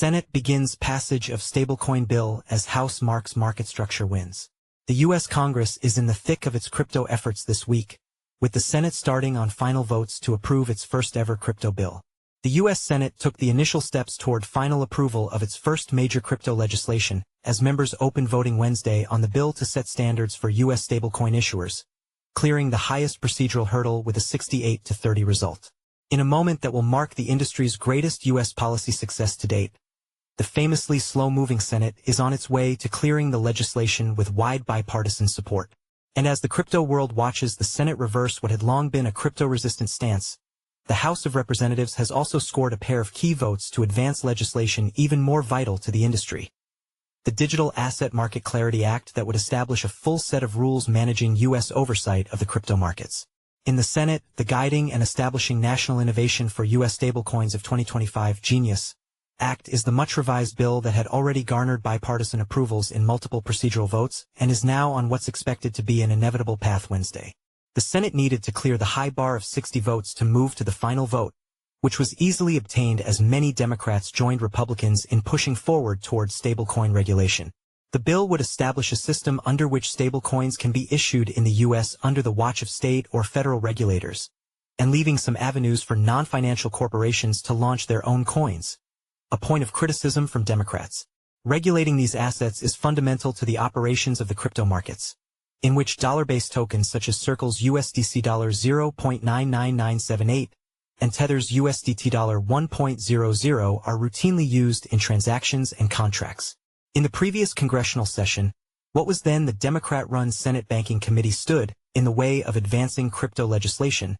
Senate begins passage of stablecoin bill as House marks market structure wins. The U.S. Congress is in the thick of its crypto efforts this week, with the Senate starting on final votes to approve its first-ever crypto bill. The U.S. Senate took the initial steps toward final approval of its first major crypto legislation, as members opened voting Wednesday on the bill to set standards for U.S. stablecoin issuers, clearing the highest procedural hurdle with a 68-30 result. In a moment that will mark the industry's greatest U.S. policy success to date, the famously slow-moving Senate is on its way to clearing the legislation with wide bipartisan support. And as the crypto world watches the Senate reverse what had long been a crypto-resistant stance, the House of Representatives has also scored a pair of key votes to advance legislation even more vital to the industry. The Digital Asset Market Clarity Act that would establish a full set of rules managing U.S. oversight of the crypto markets. In the Senate, the Guiding and Establishing National Innovation for U.S. Stablecoins of 2025 Genius Act is the much-revised bill that had already garnered bipartisan approvals in multiple procedural votes and is now on what's expected to be an inevitable path Wednesday. The Senate needed to clear the high bar of 60 votes to move to the final vote, which was easily obtained as many Democrats joined Republicans in pushing forward toward stablecoin regulation. The bill would establish a system under which stablecoins can be issued in the U.S. under the watch of state or federal regulators, and leaving some avenues for non-financial corporations to launch their own coins. A point of criticism from Democrats. Regulating these assets is fundamental to the operations of the crypto markets, in which dollar-based tokens such as Circle's USDC $0.99978 and Tether's USDT $1.00 are routinely used in transactions and contracts. In the previous congressional session, what was then the Democrat-run Senate Banking Committee stood in the way of advancing crypto legislation,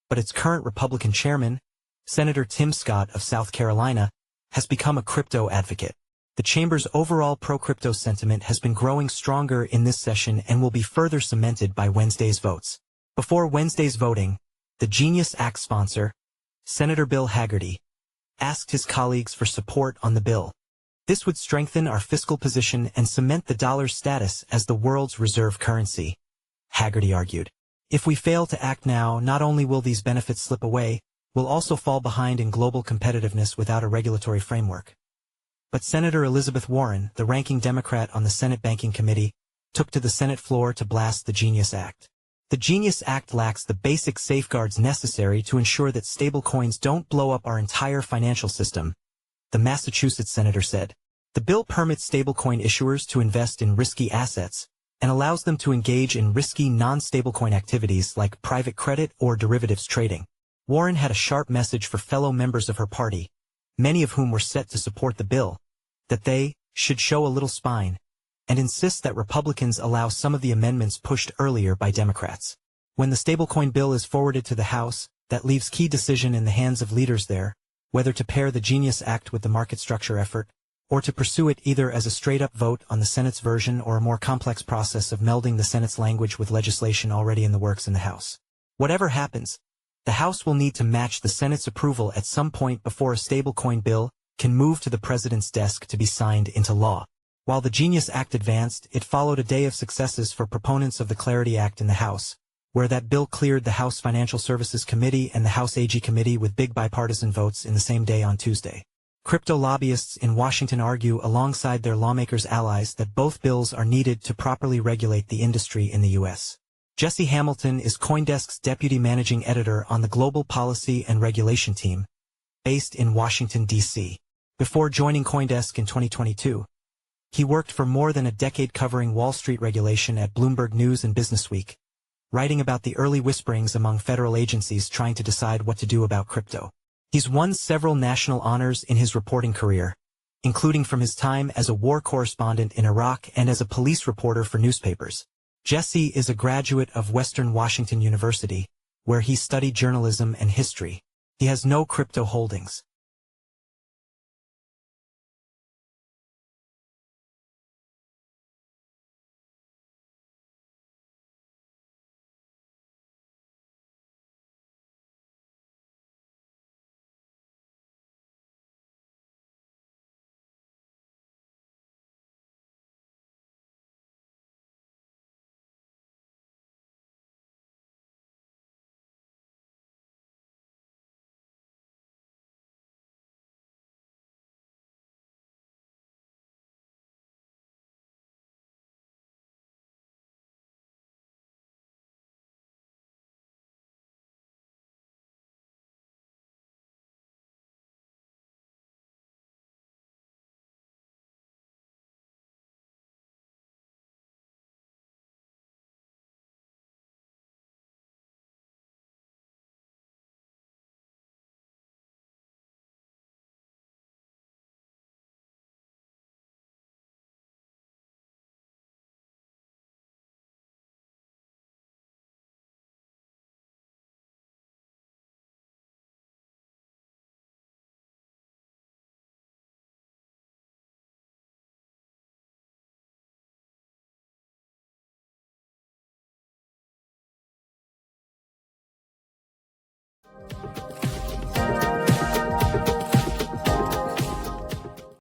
but its current Republican chairman, Senator Tim Scott of South Carolina, has become a crypto advocate. The chamber's overall pro-crypto sentiment has been growing stronger in this session and will be further cemented by Wednesday's votes. Before Wednesday's voting, the Genius Act sponsor, Senator Bill Hagerty, asked his colleagues for support on the bill. This would strengthen our fiscal position and cement the dollar's status as the world's reserve currency, Hagerty argued. If we fail to act now, not only will these benefits slip away, we'll also fall behind in global competitiveness without a regulatory framework. But Senator Elizabeth Warren, the ranking Democrat on the Senate Banking Committee, took to the Senate floor to blast the Genius Act. The Genius Act lacks the basic safeguards necessary to ensure that stablecoins don't blow up our entire financial system, the Massachusetts senator said. The bill permits stablecoin issuers to invest in risky assets and allows them to engage in risky non-stablecoin activities like private credit or derivatives trading. Warren had a sharp message for fellow members of her party, many of whom were set to support the bill, that they should show a little spine and insist that Republicans allow some of the amendments pushed earlier by Democrats. When the stablecoin bill is forwarded to the House, that leaves key decision in the hands of leaders there, whether to pair the Genius Act with the market structure effort, or to pursue it either as a straight-up vote on the Senate's version or a more complex process of melding the Senate's language with legislation already in the works in the House. Whatever happens, the House will need to match the Senate's approval at some point before a stablecoin bill can move to the President's desk to be signed into law. While the Genius Act advanced, it followed a day of successes for proponents of the Clarity Act in the House, where that bill cleared the House Financial Services Committee and the House AG Committee with big bipartisan votes in the same day on Tuesday. Crypto lobbyists in Washington argue alongside their lawmakers' allies that both bills are needed to properly regulate the industry in the U.S. Jesse Hamilton is CoinDesk's deputy managing editor on the Global Policy and Regulation team, based in Washington, D.C. Before joining CoinDesk in 2022, he worked for more than a decade covering Wall Street regulation at Bloomberg News and Businessweek, writing about the early whisperings among federal agencies trying to decide what to do about crypto. He's won several national honors in his reporting career, including from his time as a war correspondent in Iraq and as a police reporter for newspapers. Jesse is a graduate of Western Washington University, where he studied journalism and history. He has no crypto holdings.